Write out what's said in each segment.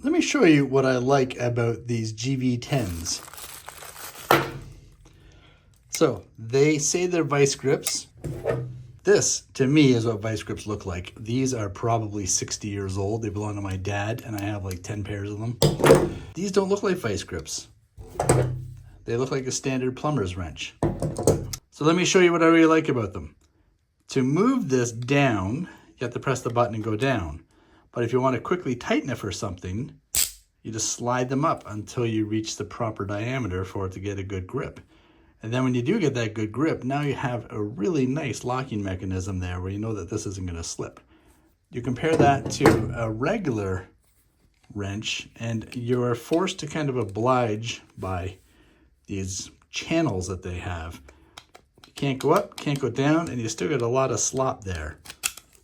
let me show you what I like about these GV10s. So they say they're vice grips. This, to me, is what vice grips look like. These are probably 60 years old. They belong to my dad, and I have like 10 pairs of them. These don't look like vice grips. They look like a standard plumber's wrench. So let me show you what I really like about them. To move this down, you have to press the button and go down. But if you want to quickly tighten it for something, you just slide them up until you reach the proper diameter for it to get a good grip. And then when you do get that good grip, now you have a really nice locking mechanism there where you know that this isn't going to slip. You compare that to a regular wrench and you're forced to kind of oblige by these channels that they have. You can't go up, can't go down, and you still get a lot of slop there.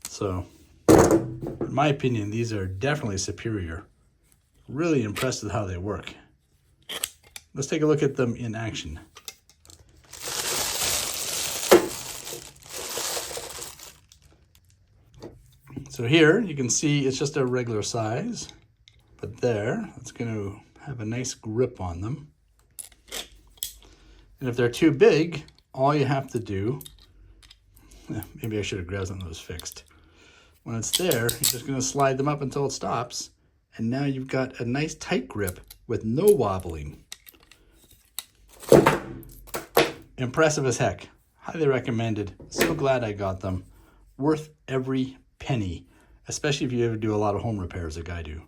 So, in my opinion, these are definitely superior. Really impressed with how they work. Let's take a look at them in action. So here you can see it's just a regular size, but there it's going to have a nice grip on them. And if they're too big, all you have to do, maybe I should have grabbed something that was fixed. When it's there, you're just going to slide them up until it stops, and now you've got a nice tight grip with no wobbling. Impressive as heck. Highly recommended. So glad I got them. Worth every penny, especially if you ever do a lot of home repairs like I do.